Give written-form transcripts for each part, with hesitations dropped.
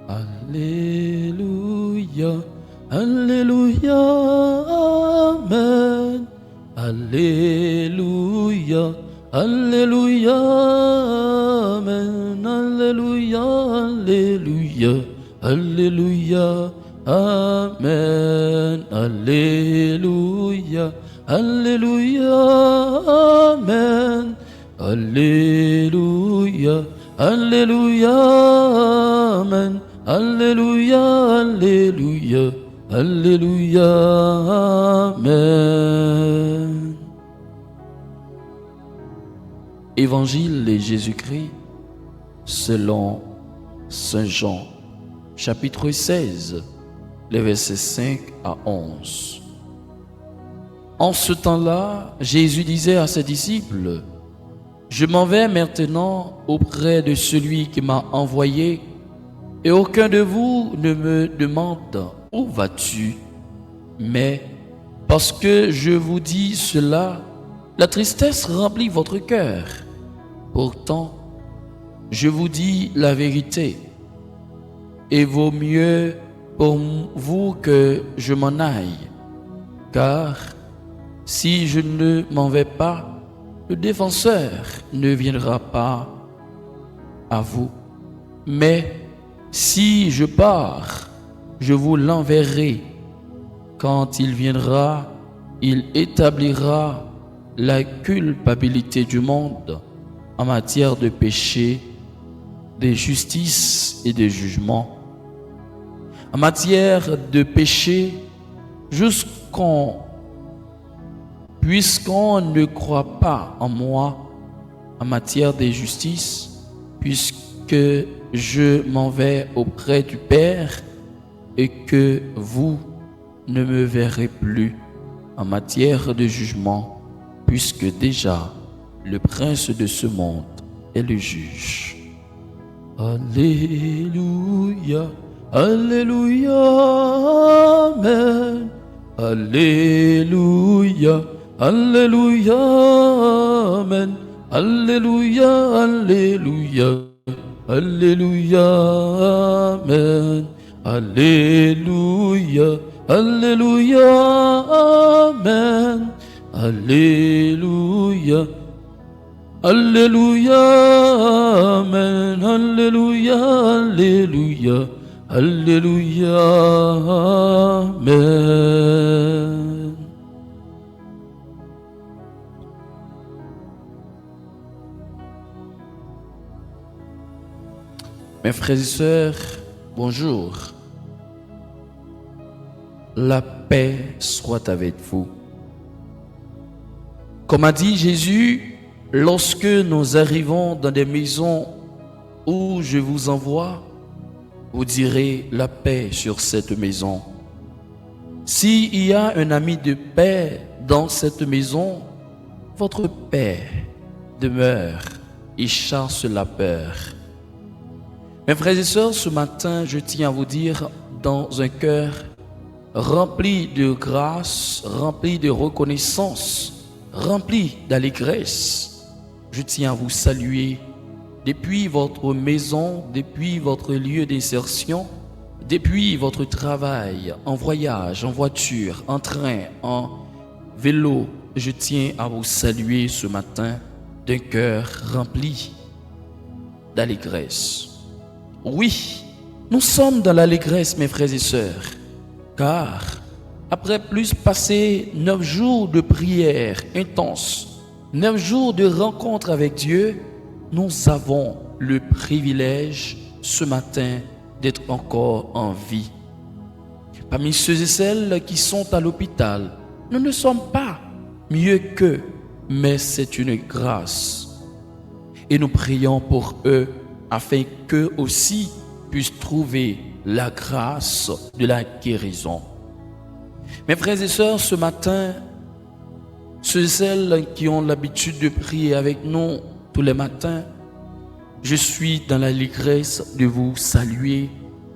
Alléluia, Alléluia, Amen. Alléluia, Alléluia, Amen. Alléluia, Alléluia, Alléluia, Amen. Alléluia, Alléluia, Amen. Alléluia, Alléluia, Amen. Alléluia, Alléluia, Alléluia, Amen. Évangile de Jésus-Christ selon Saint Jean, chapitre 16, les versets 5 à 11. En ce temps-là, Jésus disait à ses disciples: je m'en vais maintenant auprès de celui qui m'a envoyé, et aucun de vous ne me demande où vas-tu? Mais parce que je vous dis cela, la tristesse remplit votre cœur. Pourtant, je vous dis la vérité. Il vaut mieux pour vous que je m'en aille, car si je ne m'en vais pas, le défenseur ne viendra pas à vous. Mais si je pars, je vous l'enverrai. Quand il viendra, il établira la culpabilité du monde en matière de péché, de justice et de jugement. En matière de péché, puisqu'on ne croit pas en moi. En matière de justice, puisque je m'en vais auprès du Père et que vous ne me verrez plus. En matière de jugement, puisque déjà le prince de ce monde est le juge. Alléluia, Alléluia, Amen. Alléluia, Alléluia, Amen. Alléluia, Alléluia, Alléluia, Amen. Alléluia, Alléluia, Amen. Alléluia, Alléluia, Amen. Alléluia, Alléluia, Alléluia, Amen. Mes frères et sœurs, bonjour. La paix soit avec vous. Comme a dit Jésus, lorsque nous arrivons dans des maisons où je vous envoie, vous direz la paix sur cette maison. S'il y a un ami de paix dans cette maison, votre paix demeure et chasse la peur. Mes frères et sœurs, ce matin, je tiens à vous dire, dans un cœur rempli de grâce, rempli de reconnaissance, rempli d'allégresse, je tiens à vous saluer depuis votre maison, depuis votre lieu d'insertion, depuis votre travail, en voyage, en voiture, en train, en vélo. Je tiens à vous saluer ce matin d'un cœur rempli d'allégresse. Oui, nous sommes dans l'allégresse, mes frères et sœurs, car après plus passer 9 jours de prière intense, 9 jours de rencontre avec Dieu, nous avons le privilège ce matin d'être encore en vie. Parmi ceux et celles qui sont à l'hôpital, nous ne sommes pas mieux qu'eux, mais c'est une grâce. Et nous prions pour eux afin qu'eux aussi puissent trouver la grâce de la guérison. Mes frères et sœurs, ce matin, ceux et celles qui ont l'habitude de prier avec nous tous les matins, je suis dans l'allégresse de vous saluer.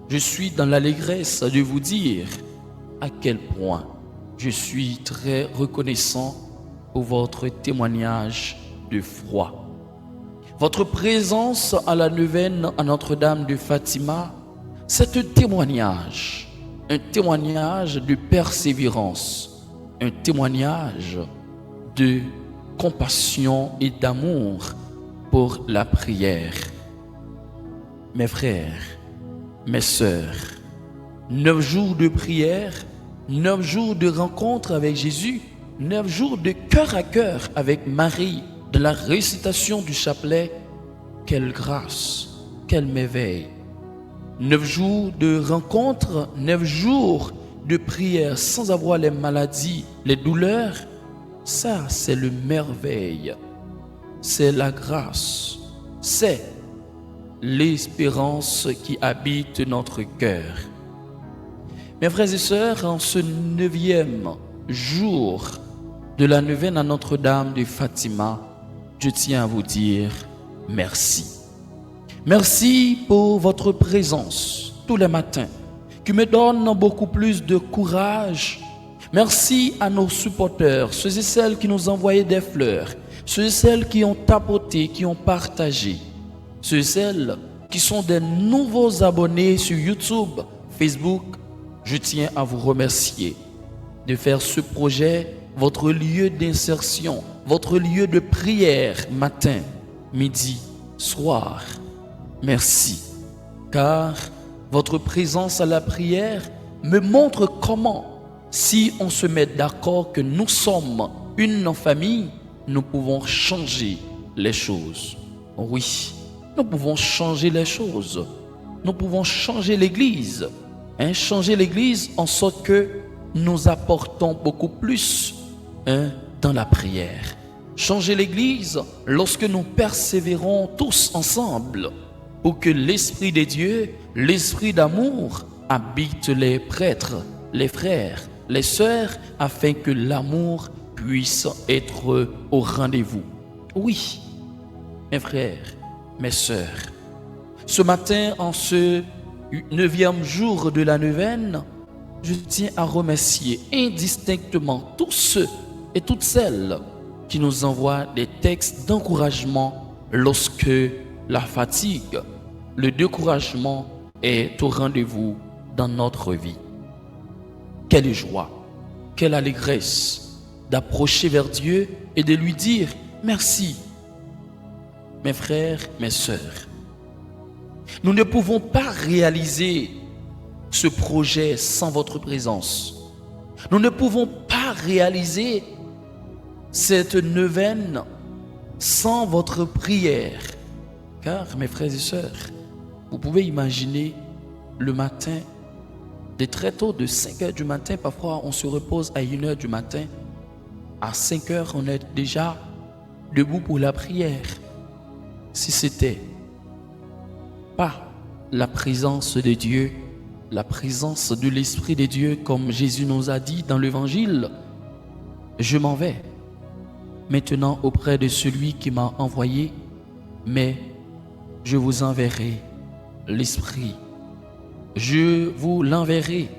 Je suis dans l'allégresse de vous dire à quel point je suis très reconnaissant pour votre témoignage de foi. Votre présence à la neuvaine à Notre-Dame de Fatima, C'est un témoignage de persévérance, un témoignage de compassion et d'amour pour la prière. Mes frères, mes sœurs, 9 jours de prière, 9 jours de rencontre avec Jésus, 9 jours de cœur à cœur avec Marie, de la récitation du chapelet. Quelle grâce, quelle merveille. 9 jours de rencontre, 9 jours de prière sans avoir les maladies, les douleurs. Ça, c'est le merveille. C'est la grâce. C'est l'espérance qui habite notre cœur. Mes frères et sœurs, en ce 9e jour de la neuvaine à Notre-Dame de Fatima, je tiens à vous dire merci. Merci pour votre présence tous les matins qui me donne beaucoup plus de courage. Merci à nos supporters, ceux et celles qui nous envoyaient des fleurs, ceux et celles qui ont tapoté, qui ont partagé, ceux et celles qui sont des nouveaux abonnés sur YouTube, Facebook. Je tiens à vous remercier de faire ce projet votre lieu d'insertion, votre lieu de prière matin, midi, soir. Merci, car votre présence à la prière me montre comment, si on se met d'accord que nous sommes une famille, nous pouvons changer les choses. Oui, nous pouvons changer les choses. Nous pouvons changer l'Église. Changer l'Église en sorte que nous apportons beaucoup plus dans la prière. Changer l'Église lorsque nous persévérons tous ensemble pour que l'Esprit de Dieu, l'Esprit d'amour habite les prêtres, les frères, les sœurs, afin que l'amour puisse être au rendez-vous. Oui, mes frères, mes sœurs, ce matin, en ce 9e jour de la neuvaine, je tiens à remercier indistinctement tous ceux et toutes celles qui nous envoient des textes d'encouragement lorsque la fatigue, le découragement est au rendez-vous dans notre vie. Quelle joie, quelle allégresse d'approcher vers Dieu et de lui dire merci. Mes frères, mes sœurs, nous ne pouvons pas réaliser ce projet sans votre présence. Nous ne pouvons pas réaliser cette neuvaine sans votre prière. Car, mes frères et sœurs, vous pouvez imaginer le matin, de très tôt, de 5 heures du matin, parfois on se repose à 1 heure du matin. À 5 heures, on est déjà debout pour la prière. Si c'était pas la présence de Dieu, la présence de l'Esprit de Dieu, comme Jésus nous a dit dans l'Évangile, je m'en vais maintenant auprès de celui qui m'a envoyé, mais je vous enverrai l'Esprit. Je vous l'enverrai.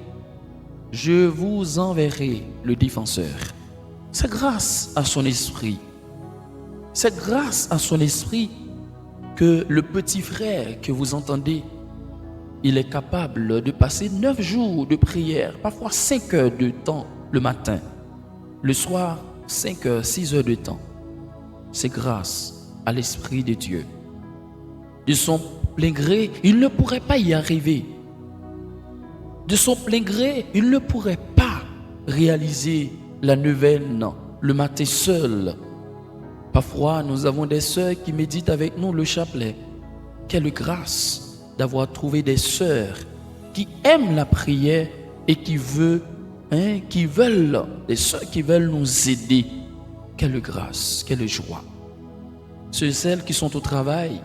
Je vous enverrai le défenseur. C'est grâce à son Esprit. C'est grâce à son Esprit que le petit frère que vous entendez, il est capable de passer 9 jours de prière, parfois 5 heures de temps le matin, le soir 5 heures, 6 heures de temps. C'est grâce à l'Esprit de Dieu. De son plein gré, il ne pourrait pas y arriver. De son plein gré, il ne pourrait pas réaliser la neuvaine le matin seul. Parfois, nous avons des sœurs qui méditent avec nous le chapelet. Quelle grâce d'avoir trouvé des sœurs qui aiment la prière et qui veulent, des sœurs qui veulent nous aider. Quelle grâce, quelle joie. Ceux et celles qui sont au travail,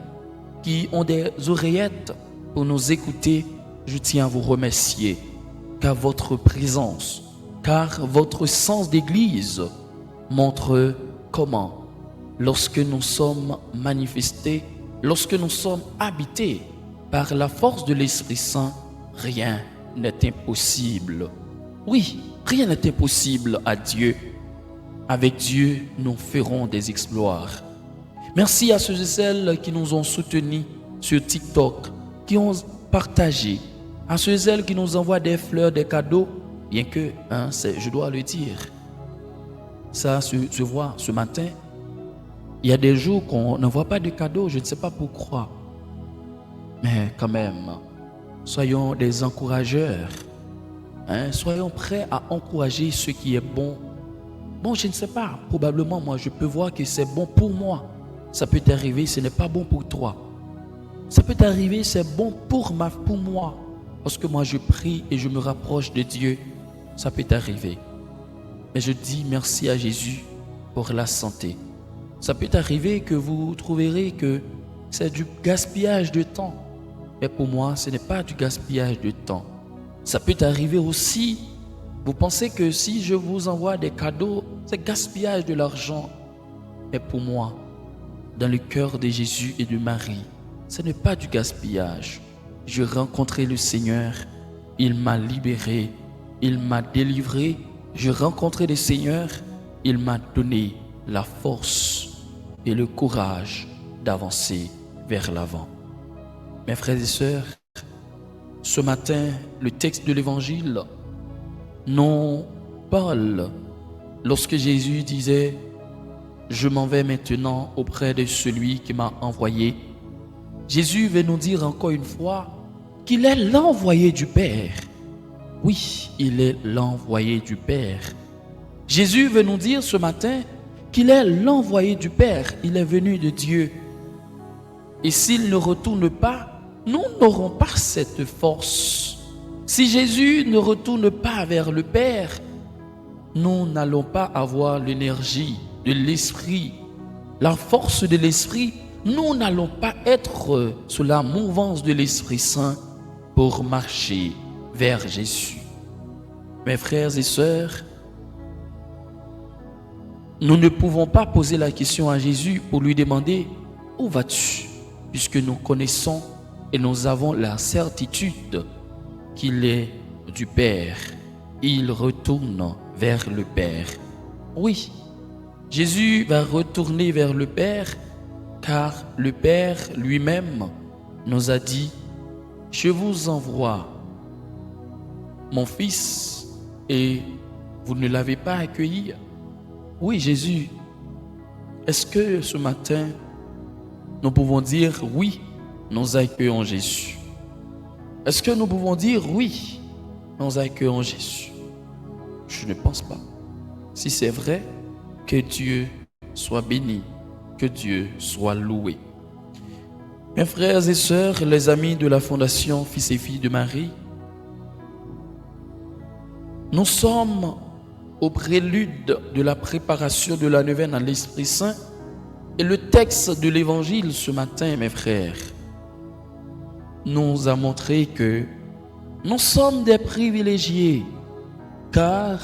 qui ont des oreillettes pour nous écouter, je tiens à vous remercier, car votre présence, car votre sens d'église montre comment, lorsque nous sommes manifestés, lorsque nous sommes habités par la force de l'Esprit Saint, rien n'est impossible. Oui, rien n'est impossible à Dieu. Avec Dieu, nous ferons des exploits. Merci à ceux et celles qui nous ont soutenus sur TikTok, qui ont partagé, À ceux et celles qui nous envoient des fleurs, des cadeaux, bien que, je dois le dire, ça se voit ce matin. Il y a des jours qu'on n'envoie pas de cadeaux, je ne sais pas pourquoi. Mais quand même, soyons des encourageurs. Soyons prêts à encourager ce qui est bon. Bon, je ne sais pas, probablement moi je peux voir que c'est bon pour moi. Ça peut t'arriver, ce n'est pas bon pour toi. Ça peut t'arriver, c'est bon pour moi. Parce que moi je prie et je me rapproche de Dieu. Ça peut t'arriver. Mais je dis merci à Jésus pour la santé. Ça peut arriver que vous trouverez que c'est du gaspillage de temps. Mais pour moi, ce n'est pas du gaspillage de temps. Ça peut arriver aussi, vous pensez que si je vous envoie des cadeaux, c'est gaspillage de l'argent. Mais pour moi, dans le cœur de Jésus et de Marie, ce n'est pas du gaspillage. J'ai rencontré le Seigneur, il m'a libéré, il m'a délivré. J'ai rencontré le Seigneur, il m'a donné la force et le courage d'avancer vers l'avant. Mes frères et sœurs, ce matin, le texte de l'Évangile nous parle lorsque Jésus disait « Je m'en vais maintenant auprès de celui qui m'a envoyé ». Jésus veut nous dire encore une fois qu'il est l'envoyé du Père. Oui, il est l'envoyé du Père. Jésus veut nous dire ce matin qu'il est l'envoyé du Père. Il est venu de Dieu. Et s'il ne retourne pas, nous n'aurons pas cette force. Si Jésus ne retourne pas vers le Père, nous n'allons pas avoir l'énergie de l'Esprit, la force de l'Esprit. Nous n'allons pas être sous la mouvance de l'Esprit Saint pour marcher vers Jésus. Mes frères et sœurs, nous ne pouvons pas poser la question à Jésus pour lui demander « Où vas-tu » puisque nous connaissons et nous avons la certitude qu'il est du Père. Il retourne vers le Père. Oui, Jésus va retourner vers le Père car le Père lui-même nous a dit « Je vous envoie mon Fils et vous ne l'avez pas accueilli. » Oui, Jésus, est-ce que ce matin, nous pouvons dire « Oui, nous accueillons Jésus » ? Est-ce que nous pouvons dire « Oui, nous accueillons Jésus » ? Je ne pense pas. Si c'est vrai, que Dieu soit béni, que Dieu soit loué. Mes frères et sœurs, les amis de la Fondation Fils et Filles de Marie, nous sommes au prélude de la préparation de la neuvaine à l'Esprit Saint et le texte de l'Évangile ce matin, mes frères, nous a montré que nous sommes des privilégiés car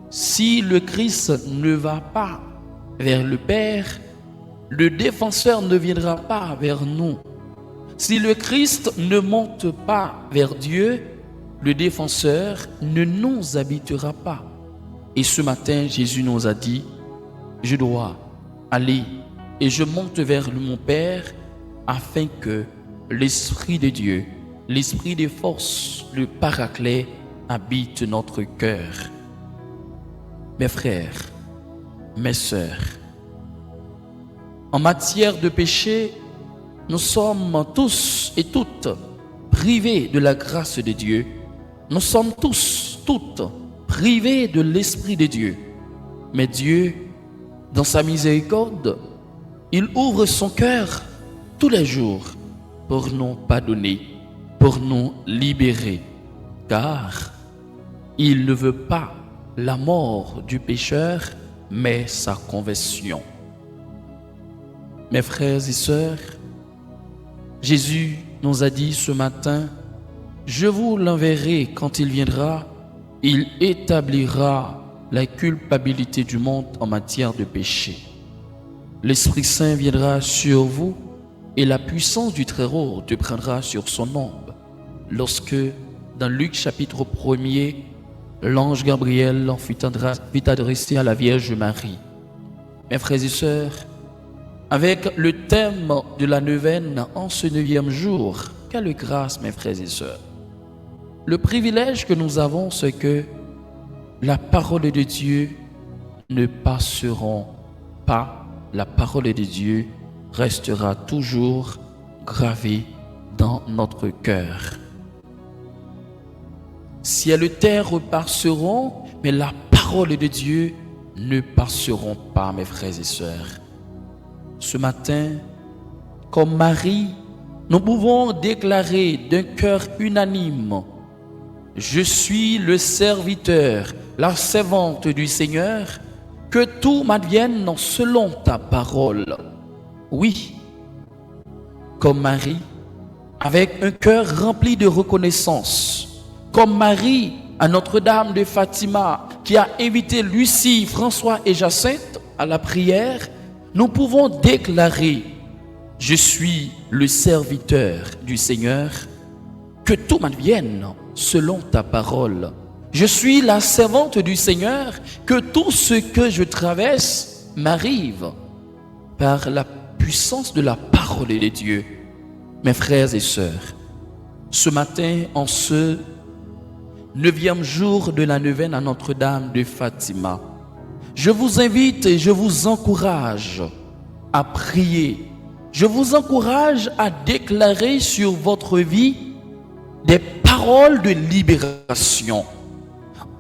si le Christ ne va pas vers le Père, le défenseur ne viendra pas vers nous. Si le Christ ne monte pas vers Dieu, le défenseur ne nous habitera pas. Et ce matin, Jésus nous a dit, je dois aller et je monte vers mon Père afin que l'Esprit de Dieu, l'Esprit des forces, le Paraclet habite notre cœur. Mes frères, mes sœurs, en matière de péché, nous sommes tous et toutes privés de la grâce de Dieu. Nous sommes tous, toutes privés de l'Esprit de Dieu. Mais Dieu, dans sa miséricorde, il ouvre son cœur tous les jours pour nous pardonner, pour nous libérer. Car il ne veut pas la mort du pécheur, mais sa conversion. Mes frères et sœurs, Jésus nous a dit ce matin, je vous l'enverrai quand il viendra, il établira la culpabilité du monde en matière de péché. L'Esprit Saint viendra sur vous et la puissance du Très-Haut te prendra sur son ombre. Lorsque, dans Luc chapitre 1er, l'ange Gabriel fut adressé à la Vierge Marie. Mes frères et sœurs, avec le thème de la neuvaine en ce 9e jour, quelle grâce, mes frères et sœurs! le privilège que nous avons, c'est que la parole de Dieu ne passeront pas. La parole de Dieu restera toujours gravée dans notre cœur. Ciel et terre passeront, mais la parole de Dieu ne passeront pas, mes frères et sœurs. Ce matin, comme Marie, nous pouvons déclarer d'un cœur unanime: je suis le serviteur, la servante du Seigneur, que tout m'advienne selon ta parole. Oui, comme Marie, avec un cœur rempli de reconnaissance, comme Marie à Notre-Dame de Fatima qui a invité Lucie, François et Jacinthe à la prière, nous pouvons déclarer: je suis le serviteur du Seigneur, que tout m'advienne selon ta parole. Je suis la servante du Seigneur, que tout ce que je traverse m'arrive par la puissance de la parole de Dieu. Mes frères et sœurs, ce matin, en ce 9e jour de la neuvaine à Notre-Dame de Fatima, je vous invite et je vous encourage à prier. Je vous encourage à déclarer sur votre vie des paroles de libération.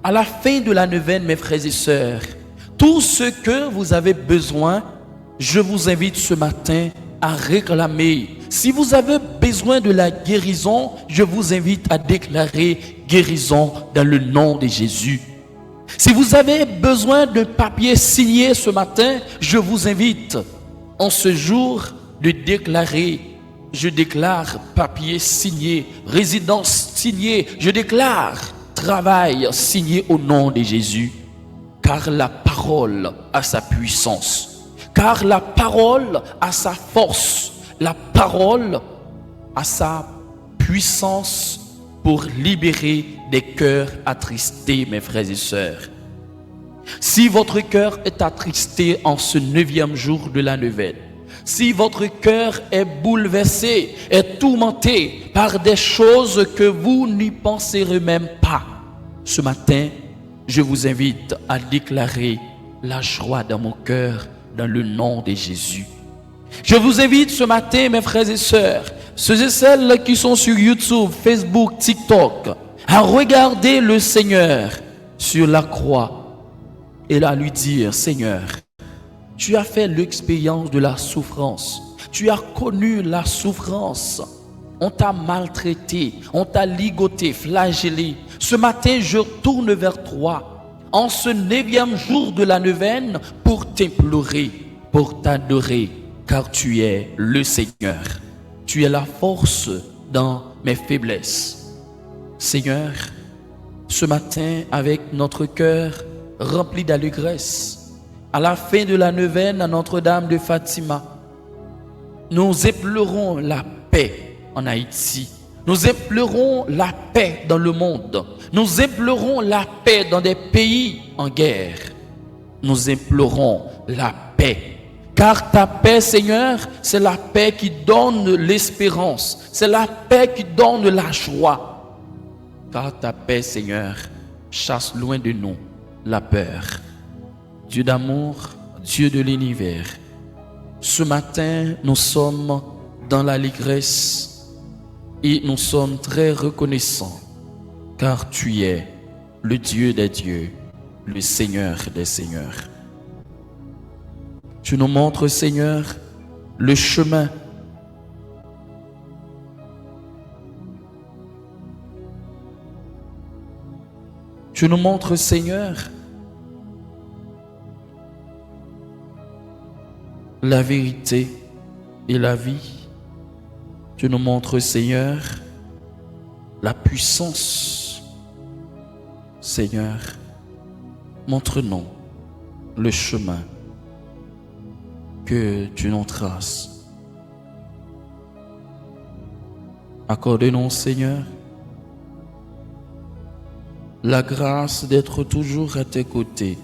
À la fin de la neuvaine, mes frères et sœurs, tout ce que vous avez besoin, je vous invite ce matin à réclamer. Si vous avez besoin de la guérison, je vous invite à déclarer guérison dans le nom de Jésus. Si vous avez besoin de papier signé ce matin, je vous invite en ce jour de déclarer: je déclare papier signé, résidence signée, je déclare travail signé au nom de Jésus. Car la parole a sa puissance, car la parole a sa force, la parole a sa puissance pour libérer des cœurs attristés, mes frères et sœurs. Si votre cœur est attristé en ce 9e jour de la neuvaine, si votre cœur est bouleversé, est tourmenté par des choses que vous n'y penserez même pas, ce matin, je vous invite à déclarer la joie dans mon cœur dans le nom de Jésus. Je vous invite ce matin, mes frères et sœurs, ceux et celles qui sont sur YouTube, Facebook, TikTok, à regarder le Seigneur sur la croix et à lui dire: Seigneur, tu as fait l'expérience de la souffrance. Tu as connu la souffrance. On t'a maltraité, on t'a ligoté, flagellé. Ce matin, je tourne vers toi en ce 9e jour de la neuvaine pour t'implorer, pour t'adorer, car tu es le Seigneur. Tu es la force dans mes faiblesses. Seigneur, ce matin, avec notre cœur rempli d'allégresse, à la fin de la neuvaine à Notre-Dame de Fatima, nous implorons la paix en Haïti. Nous implorons la paix dans le monde. Nous implorons la paix dans des pays en guerre. Nous implorons la paix. Car ta paix, Seigneur, c'est la paix qui donne l'espérance. C'est la paix qui donne la joie. Car ta paix, Seigneur, chasse loin de nous la peur. Dieu d'amour, Dieu de l'univers, ce matin, nous sommes dans l'allégresse et nous sommes très reconnaissants, car tu es le Dieu des dieux, le Seigneur des seigneurs. Tu nous montres, Seigneur, le chemin. Tu nous montres, Seigneur, la vérité et la vie. Tu nous montres, Seigneur, la puissance. Seigneur, montre-nous le chemin que tu nous traces. Accorde-nous, Seigneur, la grâce d'être toujours à tes côtés.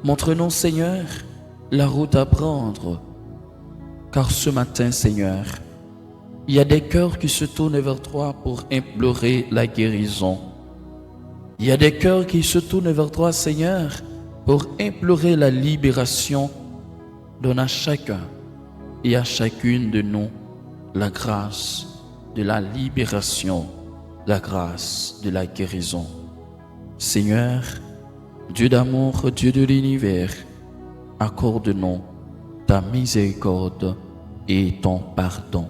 Montre-nous, Seigneur, la route à prendre, car ce matin, Seigneur, Il y a des cœurs qui se tournent vers toi pour implorer la guérison. Il y a des cœurs qui se tournent vers toi, Seigneur, pour implorer la libération. Donne à chacun et à chacune de nous la grâce de la libération, la grâce de la guérison. Seigneur, Dieu d'amour, Dieu de l'univers, accorde-nous ta miséricorde et ton pardon.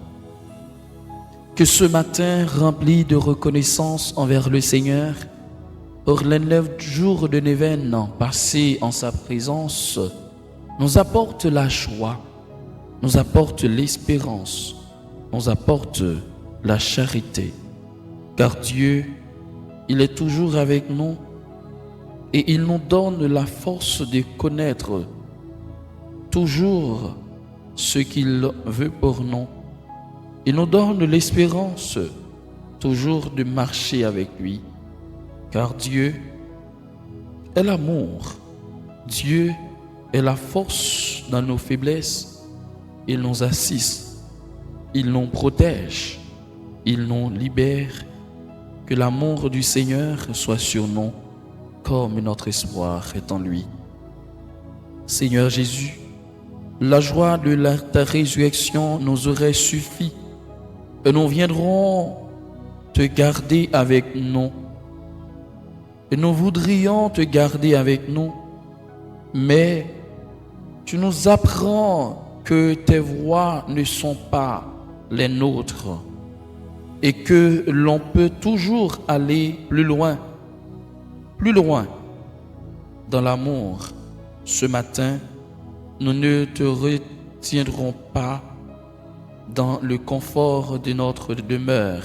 Que ce matin rempli de reconnaissance envers le Seigneur, pour les 9 jours de Neuvaine passés en sa présence, nous apporte la joie, nous apporte l'espérance, nous apporte la charité. Car Dieu, il est toujours avec nous et il nous donne la force de connaître toujours ce qu'il veut pour nous. Il nous donne l'espérance toujours de marcher avec lui. Car Dieu est l'amour. Dieu est la force dans nos faiblesses. Il nous assiste. Il nous protège. Il nous libère. Que l'amour du Seigneur soit sur nous comme notre espoir est en lui. Seigneur Jésus, la joie de ta résurrection nous aurait suffi et nous viendrons te garder avec nous. Et nous voudrions te garder avec nous, mais tu nous apprends que tes voies ne sont pas les nôtres et que l'on peut toujours aller plus loin dans l'amour. Ce matin, nous ne te retiendrons pas dans le confort de notre demeure,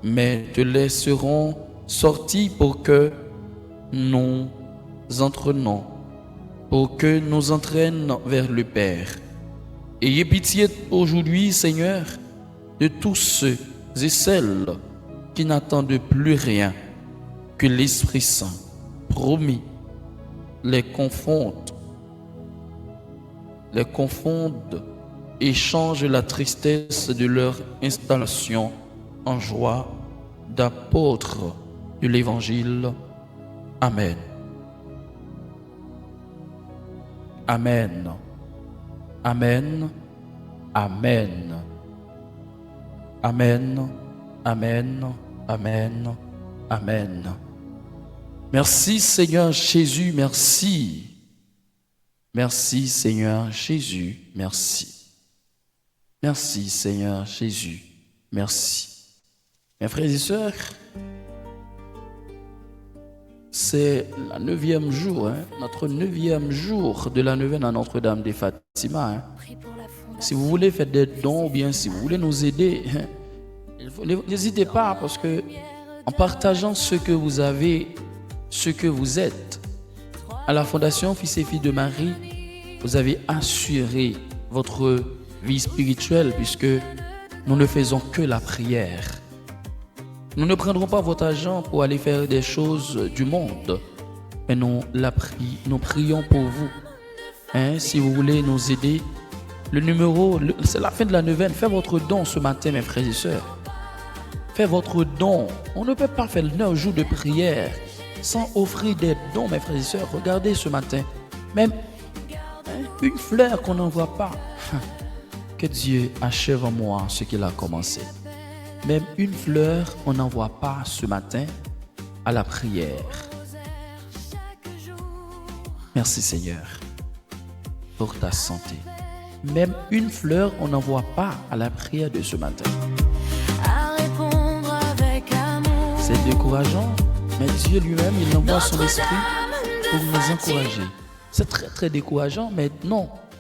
mais te laisserons sortir pour que nous entraînons, pour que nous entraîne vers le Père. Ayez pitié aujourd'hui, Seigneur, de tous ceux et celles qui n'attendent plus rien, que l'Esprit Saint, promis, les confonde et change la tristesse de leur installation en joie d'apôtres de l'Évangile. Amen. Amen. Amen. Amen. Amen. Amen. Amen. Amen. Merci Seigneur Jésus, merci. Merci Seigneur Jésus, merci. Merci Seigneur Jésus, merci. Mes frères et sœurs, c'est le 9e jour, notre 9e jour de la neuvaine à Notre-Dame de Fatima. Si vous voulez faire des dons ou bien si vous voulez nous aider, n'hésitez pas, parce que en partageant ce que vous avez, ce que vous êtes, à la Fondation Fils et Filles de Marie, vous avez assuré votre vie spirituelle, puisque nous ne faisons que la prière. Nous ne prendrons pas votre argent pour aller faire des choses du monde, mais nous prions pour vous. Si vous voulez nous aider, le numéro, c'est la fin de la neuvaine. Faites votre don ce matin, mes frères et sœurs. Faites votre don. On ne peut pas faire 9 jours de prière sans offrir des dons, mes frères et sœurs. Regardez ce matin, même une fleur qu'on n'envoie pas. Que Dieu achève en moi ce qu'il a commencé. Même une fleur, on n'envoie pas ce matin à la prière. Merci Seigneur pour ta santé. Même une fleur, on n'envoie pas à la prière de ce matin. C'est décourageant, mais Dieu lui-même, il envoie son esprit pour nous encourager. C'est très très décourageant, mais non.